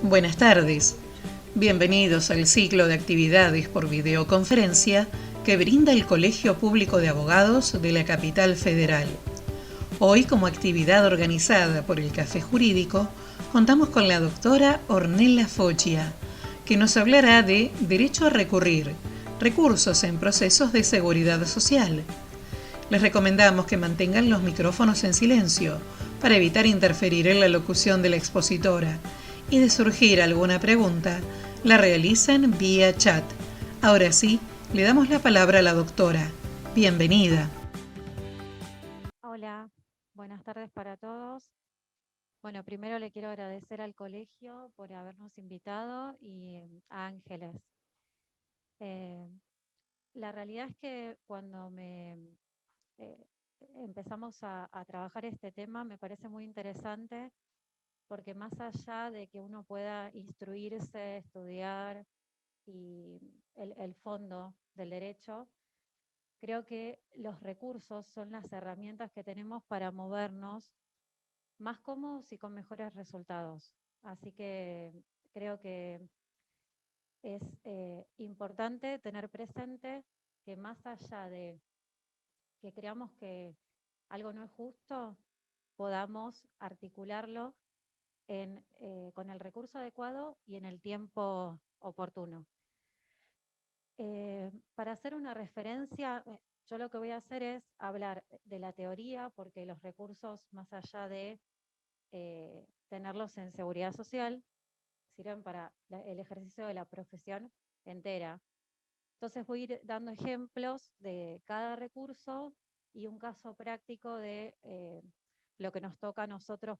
Buenas tardes. Bienvenidos al ciclo de actividades por videoconferencia que brinda el Colegio Público de Abogados de la Capital Federal. Hoy, como actividad organizada por el Café Jurídico, contamos con la doctora Ornella Foggia, que nos hablará de Derecho a recurrir, recursos en procesos de seguridad social. Les recomendamos que mantengan los micrófonos en silencio para evitar interferir en la locución de la expositora y de surgir alguna pregunta, la realicen vía chat. Ahora sí, le damos la palabra a la doctora. Bienvenida. Hola, buenas tardes para todos. Bueno, primero le quiero agradecer al colegio por habernos invitado y a Ángeles. Eh, la realidad es que cuando eh, empezamos a trabajar este tema me parece muy interesante porque más allá de que uno pueda instruirse, estudiar y el fondo del derecho, creo que los recursos son las herramientas que tenemos para movernos más cómodos y con mejores resultados. Así que creo que es importante tener presente que más allá de que creamos que algo no es justo, podamos articularlo con el recurso adecuado y en el tiempo oportuno. Para hacer una referencia, yo lo que voy a hacer es hablar de la teoría, porque los recursos, más allá de tenerlos en seguridad social, sirven para el ejercicio de la profesión entera. Entonces voy a ir dando ejemplos de cada recurso y un caso práctico de lo que nos toca a nosotros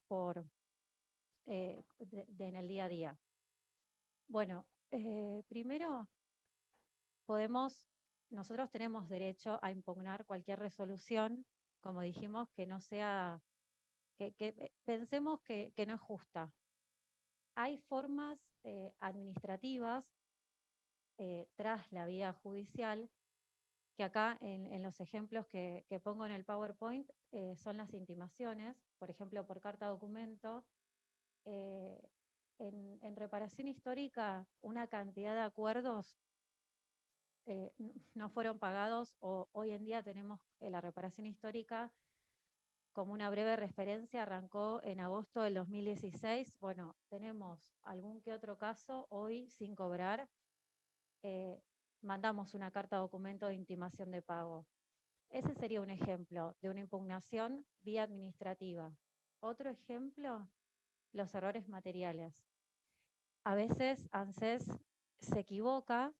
en el día a día. Bueno, primero nosotros tenemos derecho a impugnar cualquier resolución, como dijimos, que no sea, que pensemos que no es justa. Hay formas administrativas tras la vía judicial, que acá en los ejemplos que pongo en el PowerPoint son las intimaciones, por ejemplo, por carta documento. Eh, en reparación histórica, una cantidad de acuerdos no fueron pagados, o hoy en día tenemos la reparación histórica como una breve referencia, arrancó en agosto del 2016. Bueno, tenemos algún que otro caso hoy sin cobrar. eh, Mandamos una carta documento de intimación de pago. Ese sería un ejemplo de una impugnación vía administrativa. Otro ejemplo, los errores materiales. A veces ANSES se equivoca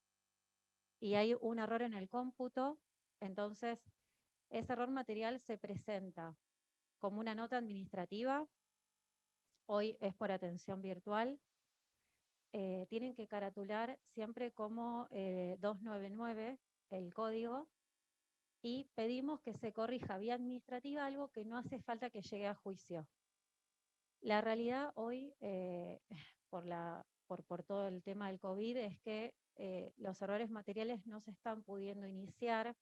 y hay un error en el cómputo, entonces ese error material se presenta como una nota administrativa, hoy es por atención virtual. Tienen que caratular siempre como 299 el código, y pedimos que se corrija vía administrativa algo que no hace falta que llegue a juicio. La realidad hoy, por todo el tema del COVID, es que los errores materiales no se están pudiendo iniciar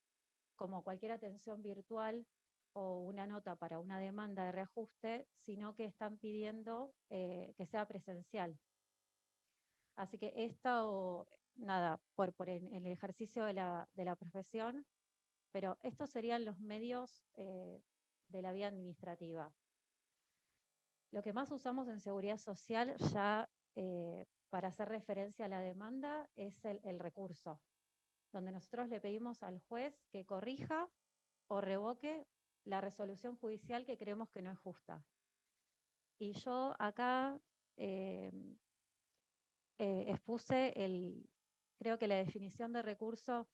como cualquier atención virtual o una nota para una demanda de reajuste, sino que están pidiendo que sea presencial. Así que esto, nada, en el ejercicio de la profesión, pero estos serían los medios de la vía administrativa. Lo que más usamos en seguridad social, ya para hacer referencia a la demanda, es el recurso, donde nosotros le pedimos al juez que corrija o revoque la resolución judicial que creemos que no es justa. Y yo acá eh, expuse creo que la definición de recurso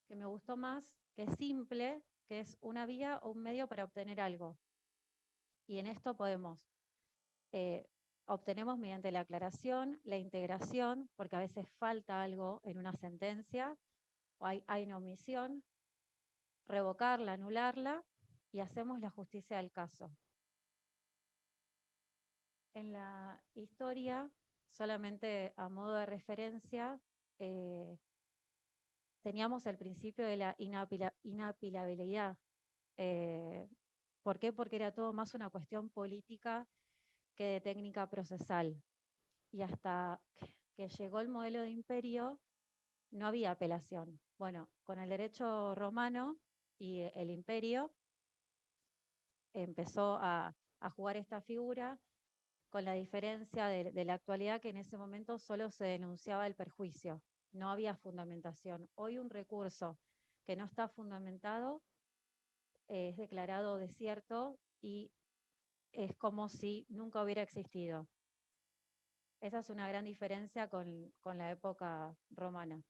que me gustó más, que es simple, que es una vía o un medio para obtener algo. Y en esto obtenemos mediante la aclaración, la integración, porque a veces falta algo en una sentencia, o hay una omisión, revocarla, anularla, y hacemos la justicia del caso. En la historia, solamente a modo de referencia, eh, teníamos el principio de la inapelabilidad. ¿Por qué? Porque era todo más una cuestión política que de técnica procesal. y hasta que llegó el modelo de imperio no había apelación. Bueno, con el derecho romano y el imperio empezó a jugar esta figura, con la diferencia de la actualidad que en ese momento solo se denunciaba el perjuicio, no había fundamentación. Hoy un recurso que no está fundamentado es declarado desierto y es como si nunca hubiera existido. Esa es una gran diferencia con la época romana.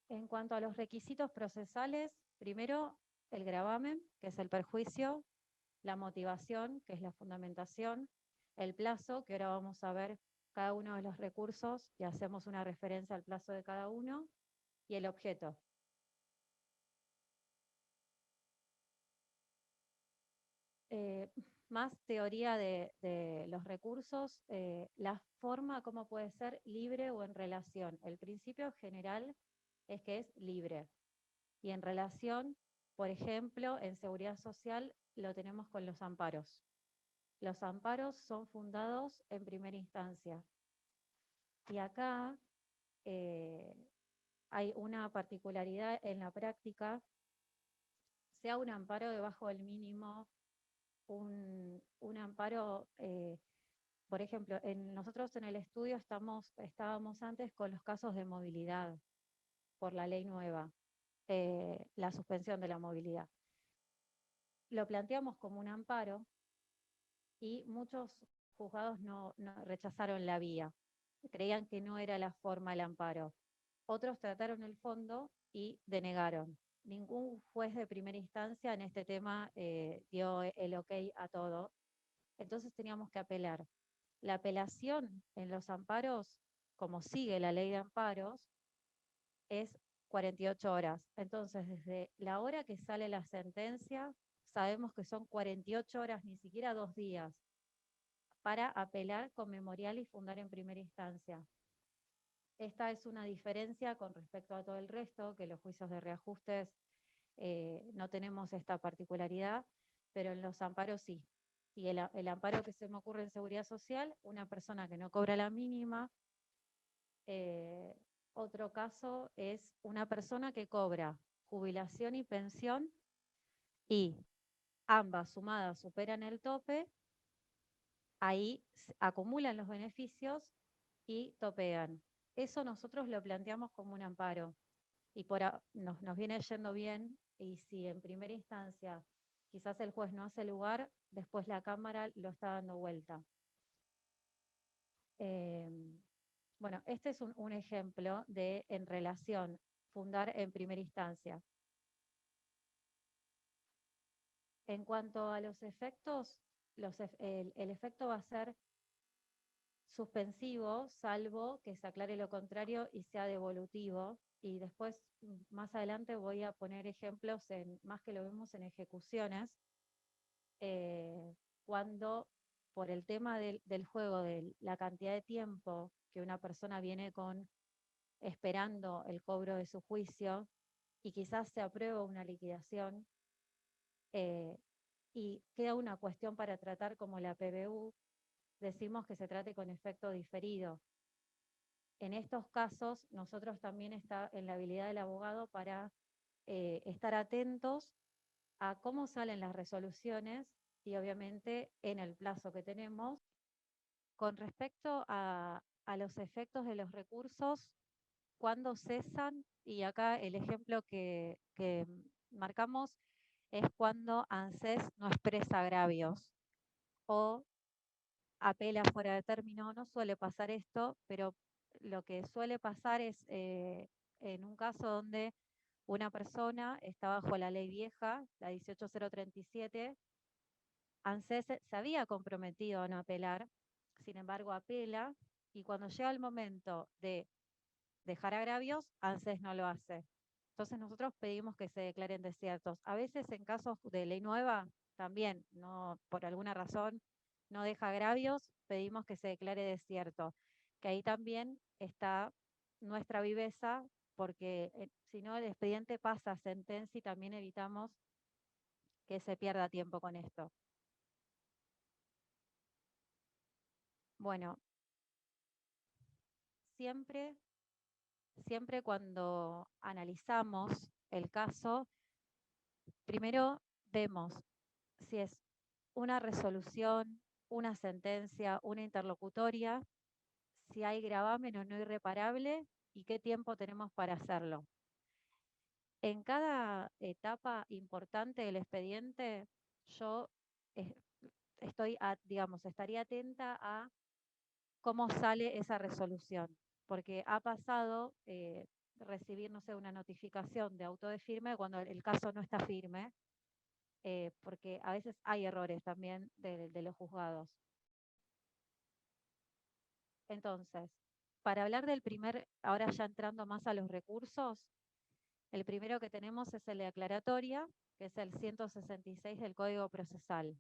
En cuanto a los requisitos procesales, primero el gravamen, que es el perjuicio, la motivación, que es la fundamentación, el plazo, que ahora vamos a ver cada uno de los recursos y hacemos una referencia al plazo de cada uno, y el objeto. Más teoría de los recursos, la forma cómo puede ser libre o en relación. El principio general es que es libre. Y en relación, por ejemplo, en seguridad social lo tenemos con los amparos. Los amparos son fundados en primera instancia. Y acá hay una particularidad en la práctica, sea un amparo debajo del mínimo, un amparo, por ejemplo, nosotros en el estudio estábamos antes con los casos de movilidad por la ley nueva, la suspensión de la movilidad. Lo planteamos como un amparo y muchos juzgados no rechazaron la vía, creían que no era la forma el amparo. Otros trataron el fondo y denegaron. Ningún juez de primera instancia en este tema dio el ok a todo. Entonces teníamos que apelar. La apelación en los amparos, como sigue la ley de amparos, es 48 horas. Entonces, desde la hora que sale la sentencia, sabemos que son 48 horas, ni siquiera 2 días, para apelar con memorial y fundar en primera instancia. Esta es una diferencia con respecto a todo el resto, que los juicios de reajustes no tenemos esta particularidad, pero en los amparos sí. Y el amparo que se me ocurre en seguridad social, una persona que no cobra la mínima. Otro caso es una persona que cobra jubilación y pensión y ambas sumadas superan el tope, ahí acumulan los beneficios y topean. Eso nosotros lo planteamos como un amparo y nos viene yendo bien, y si en primera instancia quizás el juez no hace lugar, después la Cámara lo está dando vuelta. Bueno, este es un ejemplo de en relación, fundar en primera instancia. En cuanto a los efectos, el efecto va a ser suspensivo, salvo que se aclare lo contrario y sea devolutivo. Y después, más adelante, voy a poner ejemplos, más que lo vemos en ejecuciones, cuando por el tema del juego, de la cantidad de tiempo que una persona viene esperando el cobro de su juicio, y quizás se aprueba una liquidación, y queda una cuestión para tratar como la PBU, decimos que se trate con efecto diferido. En estos casos, nosotros también está en la habilidad del abogado para estar atentos a cómo salen las resoluciones y obviamente en el plazo que tenemos. Con respecto a los efectos de los recursos, cuando cesan, y acá el ejemplo que marcamos es cuando ANSES no expresa agravios o apela fuera de término. No suele pasar esto, pero lo que suele pasar es en un caso donde una persona está bajo la ley vieja, la 18037, ANSES se había comprometido a no apelar, sin embargo apela, y cuando llega el momento de dejar agravios, ANSES no lo hace. Entonces nosotros pedimos que se declaren desiertos. A veces en casos de ley nueva, también, no, por alguna razón, no deja agravios, pedimos que se declare desierto. Que ahí también está nuestra viveza, porque si no el expediente pasa a sentencia y también evitamos que se pierda tiempo con esto. Bueno, siempre, siempre cuando analizamos el caso, primero vemos si es una resolución, una sentencia, una interlocutoria, si hay gravamen o no irreparable y qué tiempo tenemos para hacerlo. En cada etapa importante del expediente, yo eh, estaría atenta a cómo sale esa resolución, porque ha pasado recibir, no sé, una notificación de auto de firme cuando el caso no está firme, porque a veces hay errores también de los juzgados. Entonces, para hablar del primer, ahora ya entrando más a los recursos, el primero que tenemos es el de aclaratoria, que es el 166 del Código Procesal,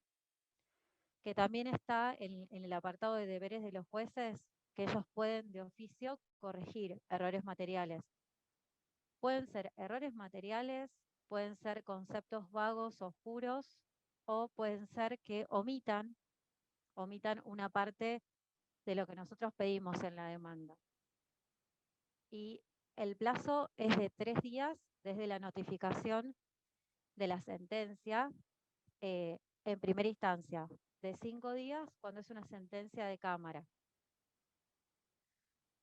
que también está en el apartado de deberes de los jueces, que ellos pueden de oficio corregir errores materiales. Pueden ser errores materiales, pueden ser conceptos vagos, oscuros, o pueden ser que omitan una parte de lo que nosotros pedimos en la demanda. Y el plazo es de 3 días desde la notificación de la sentencia en primera instancia, de 5 días cuando es una sentencia de cámara.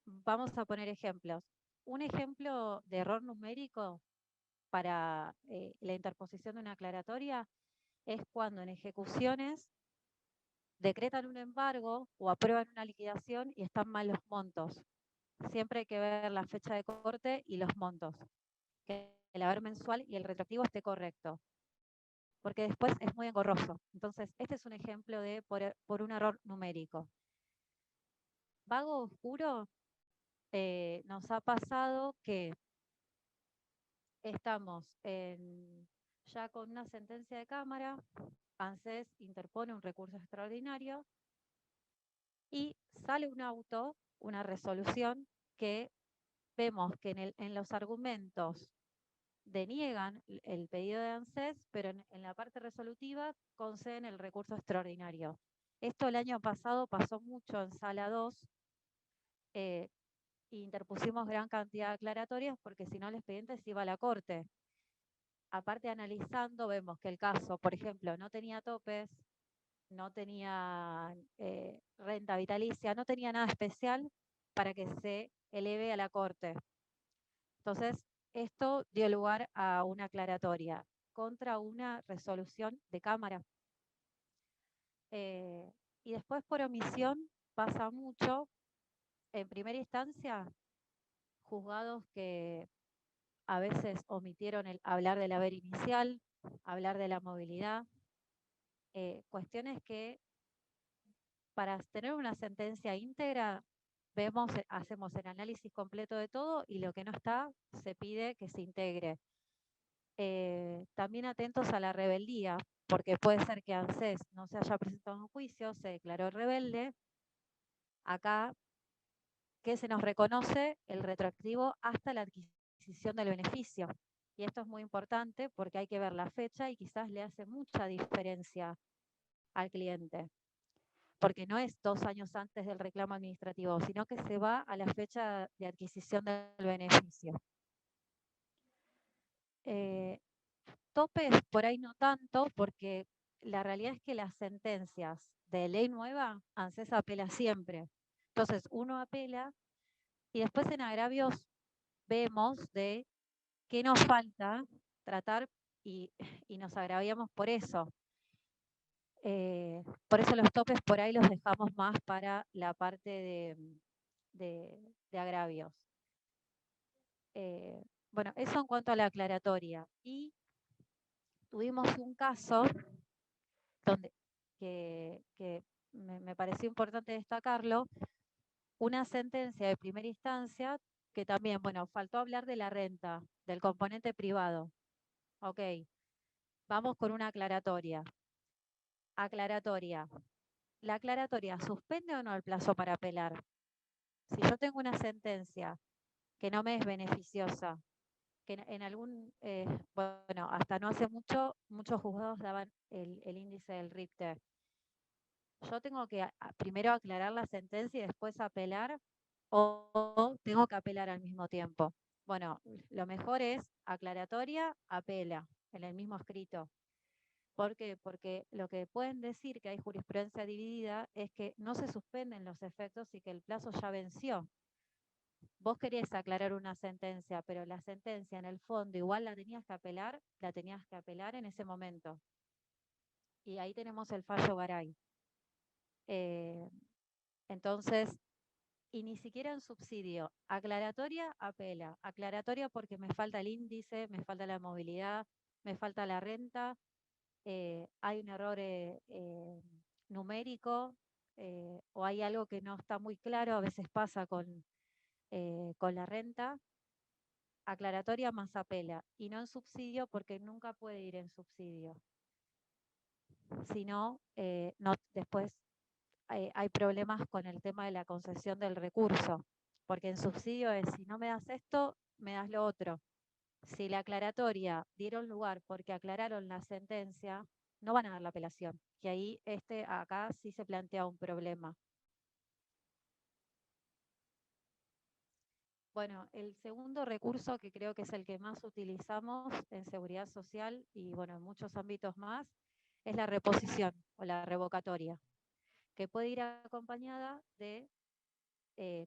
Vamos a poner ejemplos. Un ejemplo de error numérico para la interposición de una aclaratoria es cuando en ejecuciones decretan un embargo o aprueban una liquidación y están mal los montos. Siempre hay que ver la fecha de corte y los montos. Que el haber mensual y el retroactivo esté correcto, porque después es muy engorroso. Entonces, este es un ejemplo de por un error numérico. Vago oscuro, nos ha pasado que estamos ya con una sentencia de cámara, ANSES interpone un recurso extraordinario y sale un auto, una resolución que vemos que en los argumentos deniegan el pedido de ANSES, pero en la parte resolutiva conceden el recurso extraordinario. Esto el año pasado pasó mucho en Sala 2, e interpusimos gran cantidad de aclaratorias porque si no el expediente se iba a la Corte. Aparte analizando vemos que el caso, por ejemplo, no tenía topes, no tenía renta vitalicia, no tenía nada especial para que se eleve a la Corte. Entonces, esto dio lugar a una aclaratoria contra una resolución de Cámara. Y después por omisión pasa mucho, en primera instancia, juzgados que a veces omitieron hablar del haber inicial, hablar de la movilidad, cuestiones que para tener una sentencia íntegra hacemos el análisis completo de todo y lo que no está se pide que se integre. También atentos a la rebeldía, porque puede ser que ANSES no se haya presentado en juicio, se declaró rebelde. Acá, que se nos reconoce el retroactivo hasta la adquisición del beneficio. Y esto es muy importante porque hay que ver la fecha y quizás le hace mucha diferencia al cliente. Porque no es 2 años antes del reclamo administrativo, sino que se va a la fecha de adquisición del beneficio. Topes por ahí no tanto, porque la realidad es que las sentencias de ley nueva, ANSES apela siempre. Entonces uno apela y después en agravios vemos de qué nos falta tratar y nos agraviamos por eso. Por eso los topes por ahí los dejamos más para la parte de agravios. Bueno, eso en cuanto a la aclaratoria. Y tuvimos un caso donde, que me pareció importante destacarlo, una sentencia de primera instancia que también, bueno, faltó hablar de la renta, del componente privado. Ok, vamos con una aclaratoria. Aclaratoria. ¿La aclaratoria suspende o no el plazo para apelar? Si yo tengo una sentencia que no me es beneficiosa, que en algún, bueno, hasta no hace mucho, muchos juzgados daban el índice del Richter. yo tengo que primero aclarar la sentencia y después apelar, o tengo que apelar al mismo tiempo. Bueno, lo mejor es aclaratoria, apela en el mismo escrito. ¿Por qué? Porque lo que pueden decir que hay jurisprudencia dividida es que no se suspenden los efectos y que el plazo ya venció. Vos querías aclarar una sentencia, pero la sentencia en el fondo igual la tenías que apelar en ese momento. Y ahí tenemos el fallo Garay. Eh, entonces, y ni siquiera en subsidio. Aclaratoria, apela. Aclaratoria porque me falta el índice, me falta la movilidad, me falta la renta, hay un error numérico, o hay algo que no está muy claro, a veces pasa con la renta. Aclaratoria más apela, y no en subsidio porque nunca puede ir en subsidio. Si no, después hay problemas con el tema de la concesión del recurso, porque en subsidio es, si no me das esto, me das lo otro. Si la aclaratoria dieron lugar porque aclararon la sentencia, no van a dar la apelación. Y ahí acá sí se plantea un problema. Bueno, el segundo recurso, que creo que es el que más utilizamos en seguridad social y bueno, en muchos ámbitos más, es la reposición o la revocatoria, que puede ir acompañada de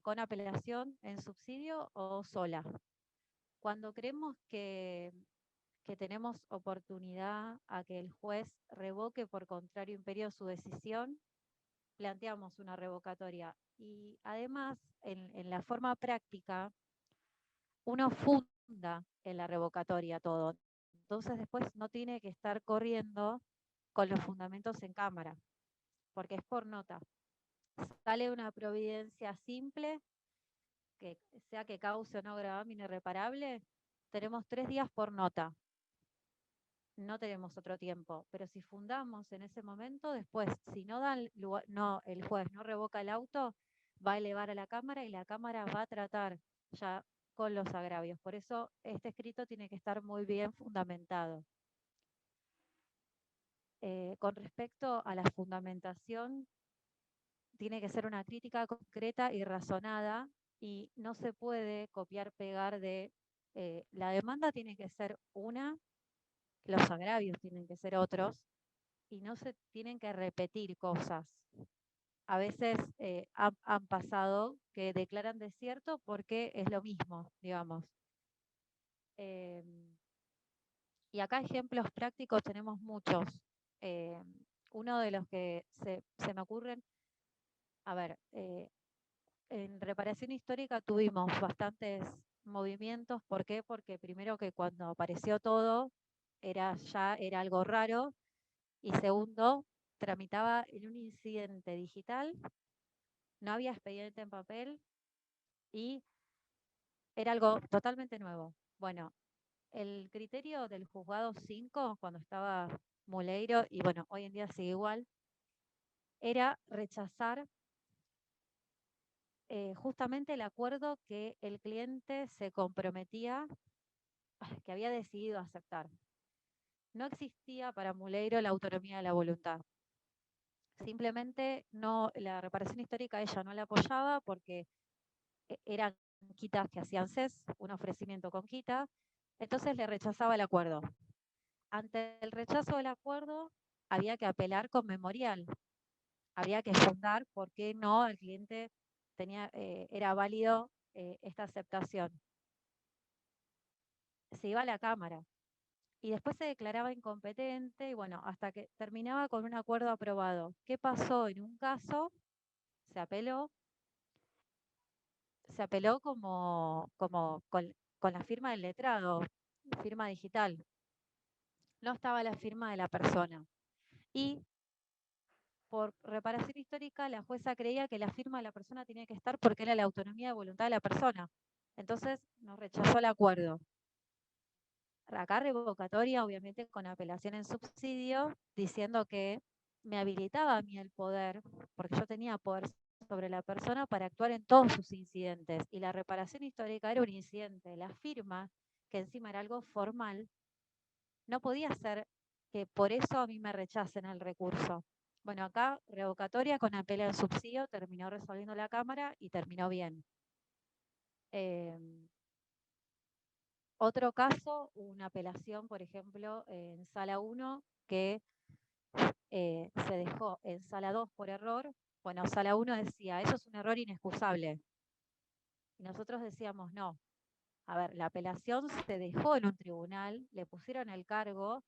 con apelación en subsidio o sola. Cuando creemos que tenemos oportunidad a que el juez revoque por contrario imperio su decisión, planteamos una revocatoria. Y además, en la forma práctica, uno funda en la revocatoria todo. Entonces después no tiene que estar corriendo con los fundamentos en cámara, porque es por nota. Sale una providencia simple, que sea que cause o no gravamen irreparable, tenemos 3 días por nota. No tenemos otro tiempo, pero si fundamos en ese momento, después, si no dan lugar, no, el juez no revoca el auto, va a elevar a la Cámara y la Cámara va a tratar ya con los agravios. Por eso este escrito tiene que estar muy bien fundamentado. Con respecto a la fundamentación, tiene que ser una crítica concreta y razonada y no se puede copiar-pegar de... la demanda tiene que ser una, los agravios tienen que ser otros, y no se tienen que repetir cosas. A veces han pasado que declaran desierto porque es lo mismo, digamos. Y acá ejemplos prácticos tenemos muchos. Uno de los que se me ocurren, a ver, en reparación histórica tuvimos bastantes movimientos. ¿Por qué? Porque primero que cuando apareció todo era algo raro, y segundo, tramitaba en un incidente digital, no había expediente en papel y era algo totalmente nuevo. Bueno, el criterio del juzgado 5, cuando estaba Moleiro, y bueno, hoy en día sigue igual, era rechazar justamente el acuerdo que el cliente se comprometía, que había decidido aceptar. No existía para Moleiro la autonomía de la voluntad. Simplemente no, la reparación histórica ella no la apoyaba porque eran quitas que hacían CES, un ofrecimiento con quita, entonces le rechazaba el acuerdo. Ante el rechazo del acuerdo había que apelar con memorial, había que fundar por qué no el cliente era válido esta aceptación. Se iba a la Cámara y después se declaraba incompetente y bueno, hasta que terminaba con un acuerdo aprobado. ¿Qué pasó en un caso? Se apeló como con la firma del letrado, firma digital. No estaba la firma de la persona. Y por reparación histórica, la jueza creía que la firma de la persona tenía que estar porque era la autonomía de voluntad de la persona. Entonces nos rechazó el acuerdo. Acá revocatoria, obviamente con apelación en subsidio, diciendo que me habilitaba a mí el poder, porque yo tenía poder sobre la persona para actuar en todos sus incidentes. Y la reparación histórica era un incidente. La firma, que encima era algo formal, no podía ser que por eso a mí me rechacen el recurso. Bueno, acá revocatoria con apelo al subsidio terminó resolviendo la Cámara y terminó bien. Otro caso, una apelación, por ejemplo, en Sala 1, que se dejó en Sala 2 por error. Bueno, Sala 1 decía, eso es un error inexcusable. Y nosotros decíamos, no. A ver, la apelación se dejó en un tribunal, le pusieron el cargo,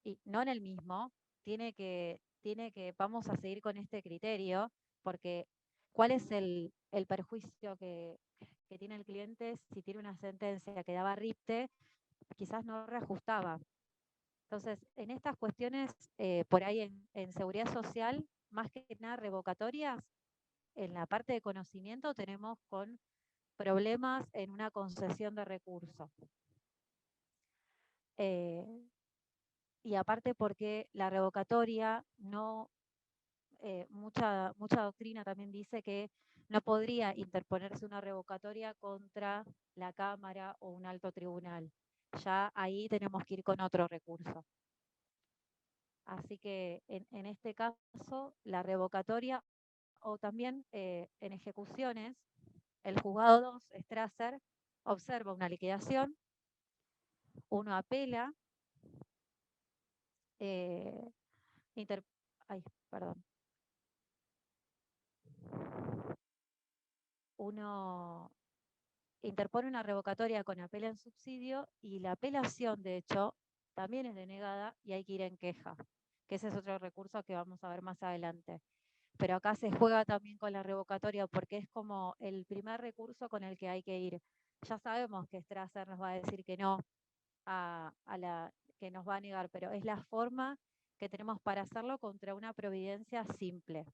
y no en el mismo, vamos a seguir con este criterio, porque ¿cuál es el perjuicio que tiene el cliente si tiene una sentencia que daba RIPTE? Quizás no reajustaba. Entonces, en estas cuestiones, por ahí en seguridad social, más que nada revocatorias, en la parte de conocimiento tenemos con problemas en una concesión de recursos. Y aparte porque la revocatoria no, mucha doctrina también dice que no podría interponerse una revocatoria contra la Cámara o un alto tribunal. Ya ahí tenemos que ir con otro recurso. Así que en este caso, la revocatoria o también en ejecuciones, el juzgado 2, Strasser, observa una liquidación, uno apela, eh, ay, perdón, uno interpone una revocatoria con apelo en subsidio y la apelación, de hecho, también es denegada y hay que ir en queja, que ese es otro recurso que vamos a ver más adelante. Pero acá se juega también con la revocatoria porque es como el primer recurso con el que hay que ir. Ya sabemos que Strasser nos va a decir que no, que nos va a negar, pero es la forma que tenemos para hacerlo contra una providencia simple,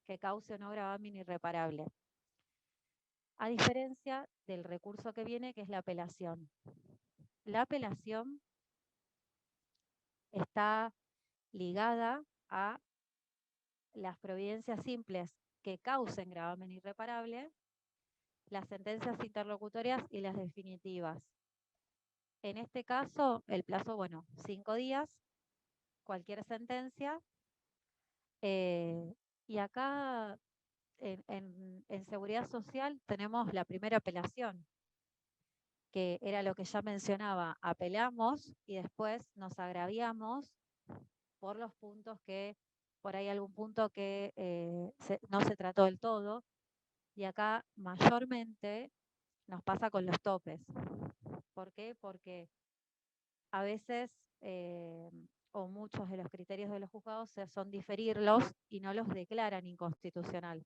que cause o no gravamen irreparable. A diferencia del recurso que viene, que es la apelación. La apelación está ligada a las providencias simples que causen gravamen irreparable, las sentencias interlocutorias y las definitivas. En este caso, el plazo, 5 días, cualquier sentencia. Y acá, en seguridad social, tenemos la primera apelación, que era lo que ya mencionaba. Apelamos y después nos agraviamos por los puntos que, por ahí algún punto que no se trató del todo. Y acá, mayormente, nos pasa con los topes. ¿Por qué? Porque a veces, o muchos de los criterios de los juzgados son diferirlos y no los declaran inconstitucional.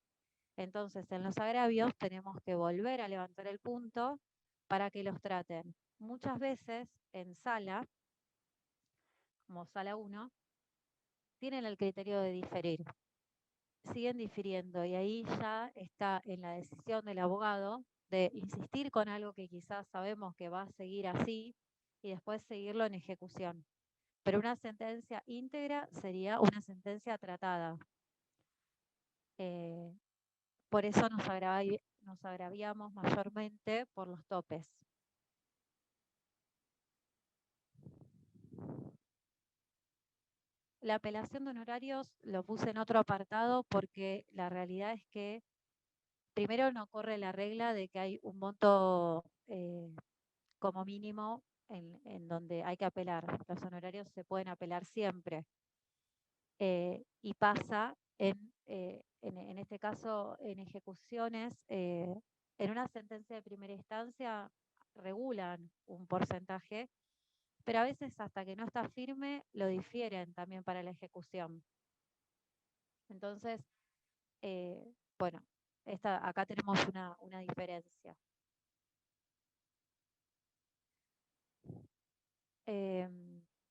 Entonces, en los agravios tenemos que volver a levantar el punto para que los traten. Muchas veces en sala, como sala 1, tienen el criterio de diferir. Siguen difiriendo y ahí ya está en la decisión del abogado de insistir con algo que quizás sabemos que va a seguir así y después seguirlo en ejecución. Pero una sentencia íntegra sería una sentencia tratada. Por eso nos agraviamos mayormente por los topes. La apelación de honorarios lo puse en otro apartado porque la realidad es que primero no corre la regla de que hay un monto como mínimo en donde hay que apelar. Los honorarios se pueden apelar siempre. Y pasa en este caso en ejecuciones, en una sentencia de primera instancia regulan un porcentaje, pero a veces hasta que no está firme lo difieren también para la ejecución. Entonces, bueno, acá tenemos una diferencia.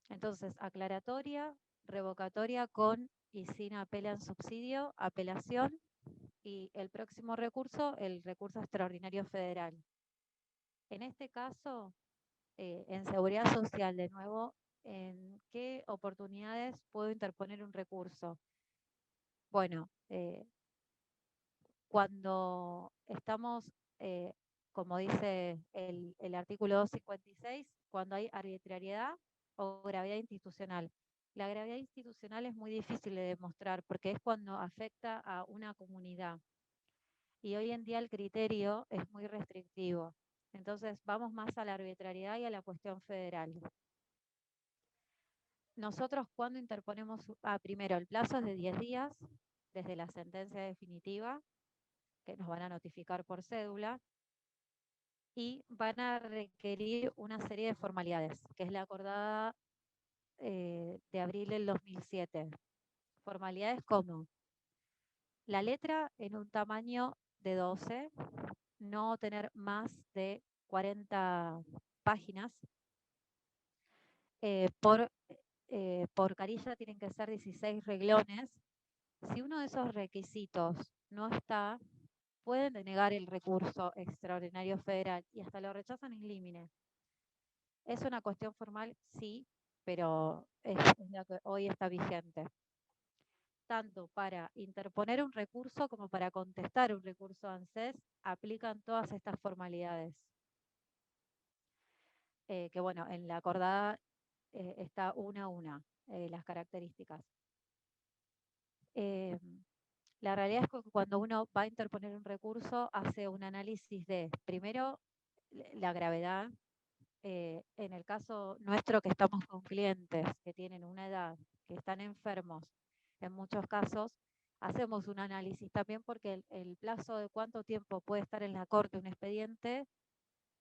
Entonces, aclaratoria, revocatoria con y sin apela en subsidio, apelación y el próximo recurso, el recurso extraordinario federal. En este caso, en seguridad social, de nuevo, ¿en qué oportunidades puedo interponer un recurso? Bueno, cuando estamos, como dice el artículo 256, cuando hay arbitrariedad o gravedad institucional. La gravedad institucional es muy difícil de demostrar porque es cuando afecta a una comunidad. Y hoy en día el criterio es muy restrictivo. Entonces vamos más a la arbitrariedad y a la cuestión federal. Nosotros cuando interponemos, primero el plazo es de 10 días desde la sentencia definitiva, que nos van a notificar por cédula, y van a requerir una serie de formalidades, que es la acordada de abril del 2007. Formalidades como la letra en un tamaño de 12, no tener más de 40 páginas, por carilla tienen que ser 16 reglones. Si uno de esos requisitos no está, pueden denegar el recurso extraordinario federal y hasta lo rechazan in limine. ¿Es una cuestión formal? Sí, pero es la que hoy está vigente. Tanto para interponer un recurso como para contestar un recurso ANSES, aplican todas estas formalidades. Que bueno, en la acordada está una a una las características. La realidad es que cuando uno va a interponer un recurso, hace un análisis de, primero, la gravedad. En el caso nuestro que estamos con clientes que tienen una edad, que están enfermos, en muchos casos, hacemos un análisis también porque el plazo de cuánto tiempo puede estar en la corte un expediente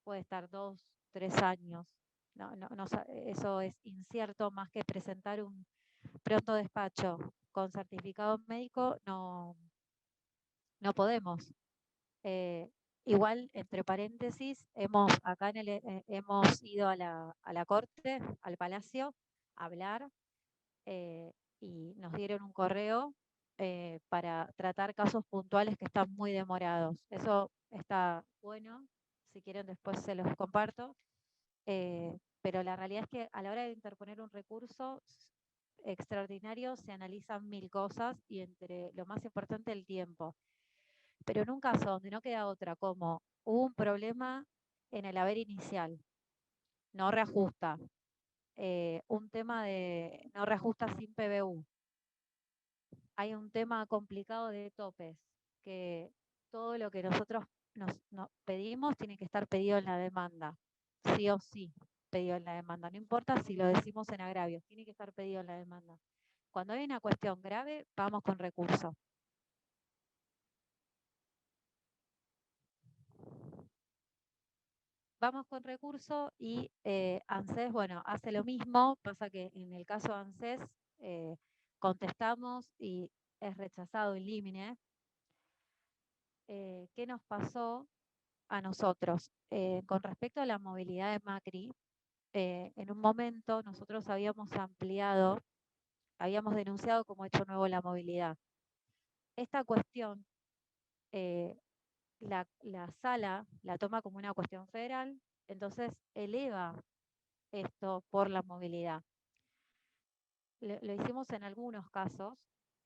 puede estar 2, 3 años. Eso es incierto, más que presentar un pronto despacho con certificado médico, no podemos. Igual, entre paréntesis, hemos ido a la corte, al palacio, a hablar y nos dieron un correo para tratar casos puntuales que están muy demorados. Eso está bueno, si quieren después se los comparto, pero la realidad es que a la hora de interponer un recurso extraordinario se analizan 1000 cosas y entre lo más importante el tiempo. Pero en un caso donde no queda otra, como hubo un problema en el haber inicial, no reajusta, un tema de no reajusta sin PBU, hay un tema complicado de topes, que todo lo que nosotros nos pedimos tiene que estar pedido en la demanda, sí o sí pedido en la demanda, no importa si lo decimos en agravios, tiene que estar pedido en la demanda. Cuando hay una cuestión grave, vamos con recurso. Vamos con recurso y ANSES, bueno, hace lo mismo, pasa que en el caso de ANSES contestamos y es rechazado in limine. ¿Qué nos pasó a nosotros? Con respecto a la movilidad de Macri, en un momento nosotros habíamos ampliado, habíamos denunciado como hecho nuevo la movilidad. Esta cuestión, la sala la toma como una cuestión federal, entonces eleva esto por la movilidad. Lo hicimos en algunos casos,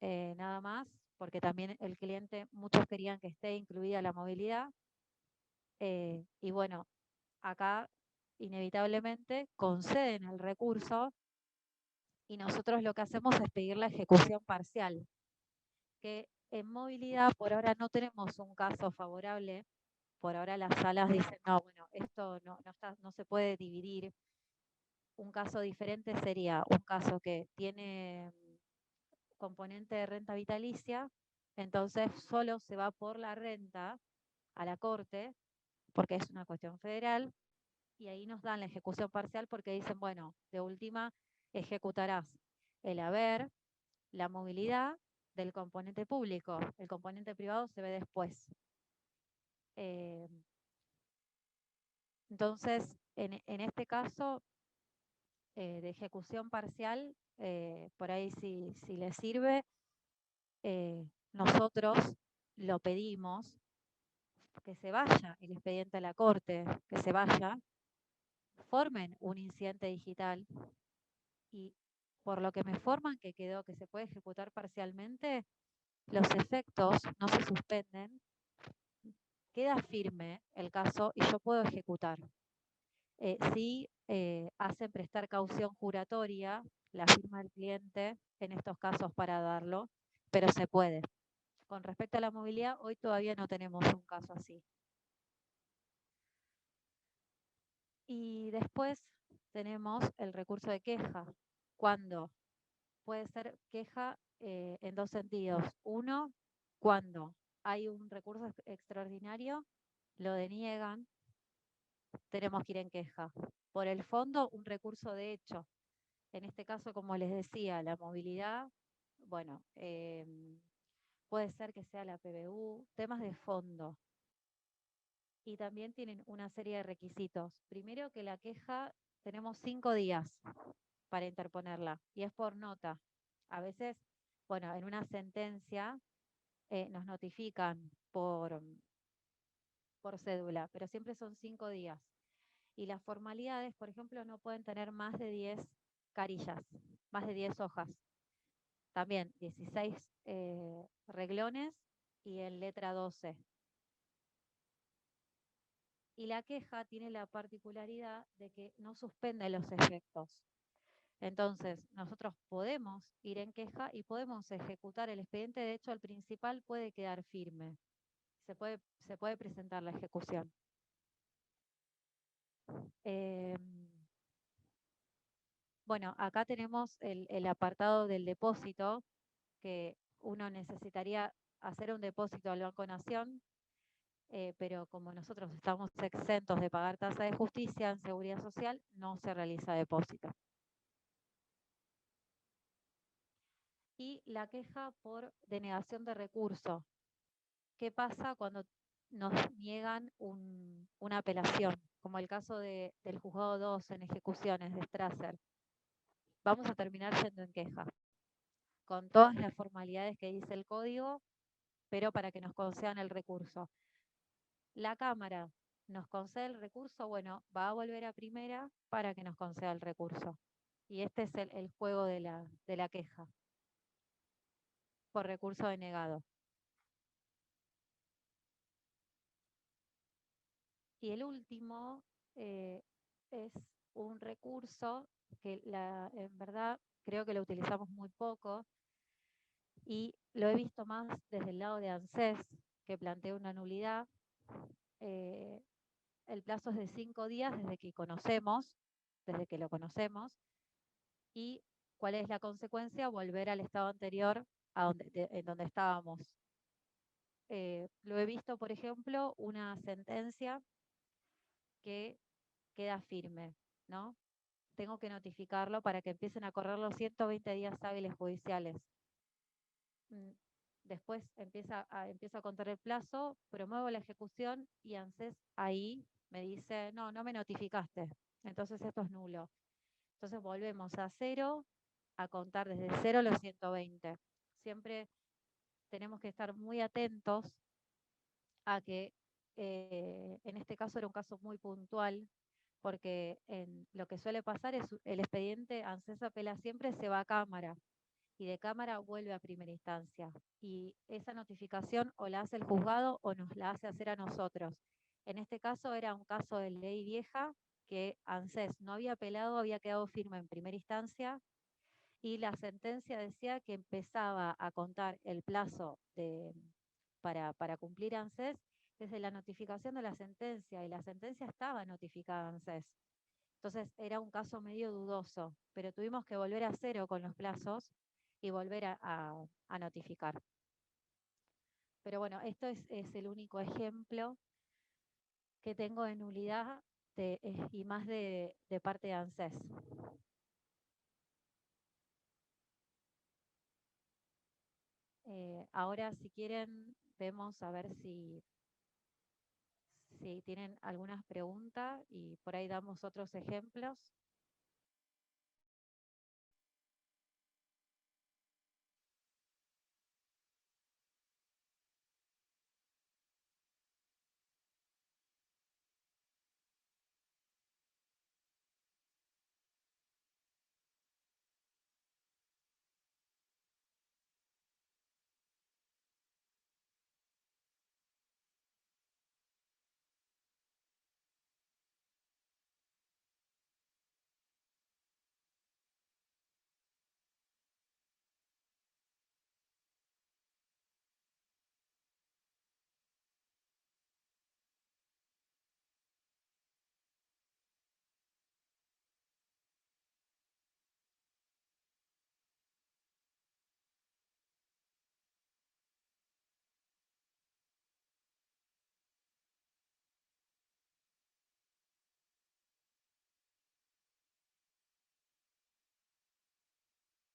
nada más, porque también el cliente, muchos querían que esté incluida la movilidad. Y bueno, acá inevitablemente conceden el recurso y nosotros lo que hacemos es pedir la ejecución parcial, que en movilidad por ahora no tenemos un caso favorable. Por ahora las salas dicen, no, bueno, esto no se puede dividir. Un caso diferente sería un caso que tiene componente de renta vitalicia, entonces solo se va por la renta a la corte, porque es una cuestión federal, y ahí nos dan la ejecución parcial porque dicen, bueno, de última ejecutarás el haber, la movilidad del componente público, el componente privado se ve después. Entonces, en este caso de ejecución parcial, por ahí si les sirve, nosotros lo pedimos, que se vaya el expediente a la corte, que se vaya, formen un incidente digital y por lo que me forman que quedó que se puede ejecutar parcialmente, los efectos no se suspenden, queda firme el caso y yo puedo ejecutar. Si hacen prestar caución juratoria la firma del cliente en estos casos para darlo, pero se puede. Con respecto a la movilidad, hoy todavía no tenemos un caso así. Y después tenemos el recurso de queja, cuando puede ser queja en dos sentidos. Uno, cuando hay un recurso extraordinario, lo deniegan, tenemos que ir en queja. Por el fondo, un recurso de hecho. En este caso, como les decía, la movilidad, bueno, puede ser que sea la PBU, temas de fondo. Y también tienen una serie de requisitos. Primero que la queja, tenemos 5 días para interponerla y es por nota. A veces, bueno, en una sentencia nos notifican por cédula, pero siempre son 5 días. Y las formalidades, por ejemplo, no pueden tener más de 10 carillas, más de 10 hojas. También 16 reglones y en letra 12. Y la queja tiene la particularidad de que no suspende los efectos. Entonces, nosotros podemos ir en queja y podemos ejecutar el expediente. De hecho, el principal puede quedar firme. Se puede presentar la ejecución. Eh, bueno, acá tenemos el apartado del depósito, que uno necesitaría hacer un depósito al Banco Nación, pero como nosotros estamos exentos de pagar tasa de justicia en Seguridad Social, no se realiza depósito. Y la queja por denegación de recurso. ¿Qué pasa cuando nos niegan una apelación? Como el caso del juzgado 2 en ejecuciones de Strasser. Vamos a terminar yendo en queja, con todas las formalidades que dice el código, pero para que nos concedan el recurso. La Cámara nos concede el recurso, bueno, va a volver a primera para que nos conceda el recurso. Y este es el juego de la queja por recurso denegado. Y el último es un recurso que en verdad creo que lo utilizamos muy poco y lo he visto más desde el lado de ANSES, que plantea una nulidad. El plazo es de 5 días desde que lo conocemos, y cuál es la consecuencia, volver al estado anterior en donde estábamos. Lo he visto, por ejemplo, una sentencia que queda firme, ¿no? Tengo que notificarlo para que empiecen a correr los 120 días hábiles judiciales. Después empieza a contar el plazo, promuevo la ejecución y ANSES ahí me dice, no me notificaste, entonces esto es nulo. Entonces volvemos a cero, a contar desde cero los 120. Siempre tenemos que estar muy atentos a que en este caso era un caso muy puntual, porque lo que suele pasar es el expediente ANSES apela siempre, se va a Cámara y de Cámara vuelve a primera instancia. Y esa notificación o la hace el juzgado o nos la hace hacer a nosotros. En este caso era un caso de ley vieja que ANSES no había apelado, había quedado firme en primera instancia y la sentencia decía que empezaba a contar el plazo para cumplir ANSES desde la notificación de la sentencia, y la sentencia estaba notificada a ANSES. Entonces era un caso medio dudoso, pero tuvimos que volver a cero con los plazos y volver a notificar. Pero bueno, esto es el único ejemplo que tengo de nulidad y más de parte de ANSES. Ahora, si quieren, vemos a ver si tienen algunas preguntas y por ahí damos otros ejemplos.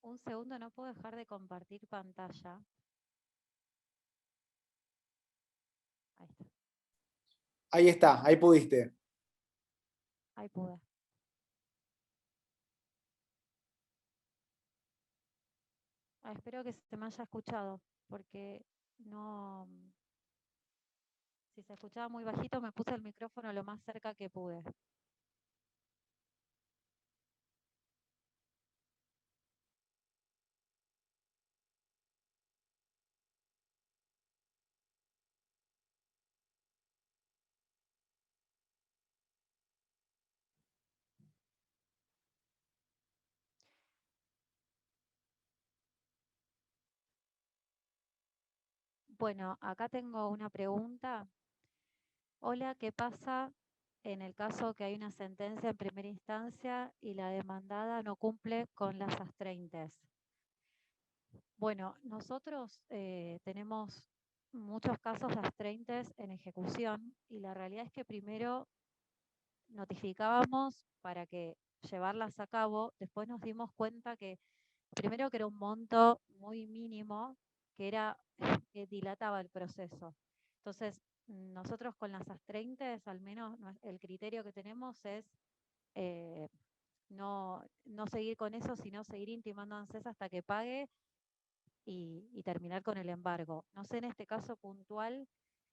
Un segundo, no puedo dejar de compartir pantalla. Ahí está, Ahí está, ahí pudiste. ahí pude. Espero que se me haya escuchado, porque no... Si se escuchaba muy bajito, me puse el micrófono lo más cerca que pude. Bueno, acá tengo una pregunta. Hola, ¿qué pasa en el caso que hay una sentencia en primera instancia y la demandada no cumple con las astreintes? Bueno, nosotros tenemos muchos casos de astreintes en ejecución y la realidad es que primero notificábamos para que llevarlas a cabo, después nos dimos cuenta que primero que era un monto muy mínimo, que era que dilataba el proceso. Entonces, nosotros con las astreintes, al menos el criterio que tenemos es eh, no seguir con eso, sino seguir intimando a ANSES hasta que pague y terminar con el embargo. No sé en este caso puntual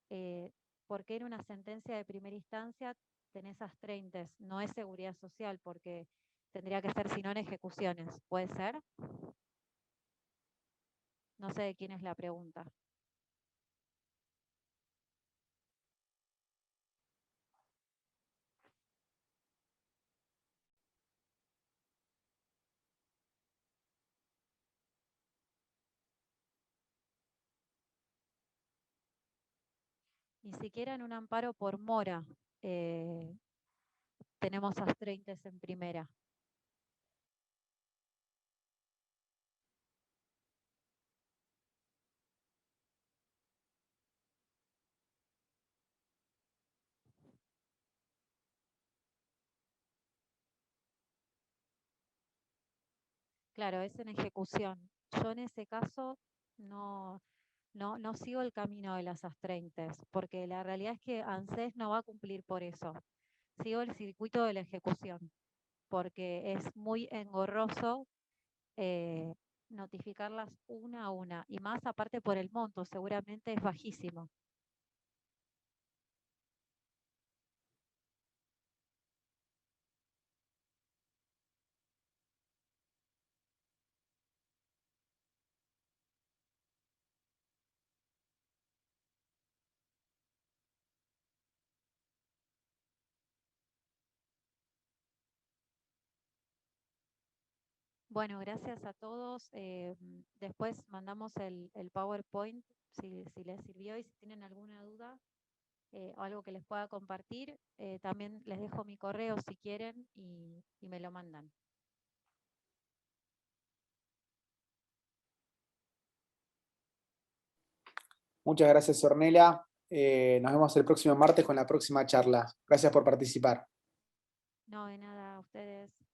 eh, por qué en una sentencia de primera instancia tenés astreintes. No es seguridad social porque tendría que ser si no en ejecuciones. ¿Puede ser? No sé de quién es la pregunta. Ni siquiera en un amparo por mora eh, tenemos astreintes en primera. Claro, es en ejecución. Yo en ese caso no sigo el camino de las astreintes, porque la realidad es que ANSES no va a cumplir por eso. Sigo el circuito de la ejecución, porque es muy engorroso eh, notificarlas una a una, y más aparte por el monto, seguramente es bajísimo. Bueno, gracias a todos. Después mandamos el PowerPoint si les sirvió y si tienen alguna duda o algo que les pueda compartir, también les dejo mi correo si quieren y me lo mandan. Muchas gracias, Ornella. Nos vemos el próximo martes con la próxima charla. Gracias por participar. No, de nada, a ustedes.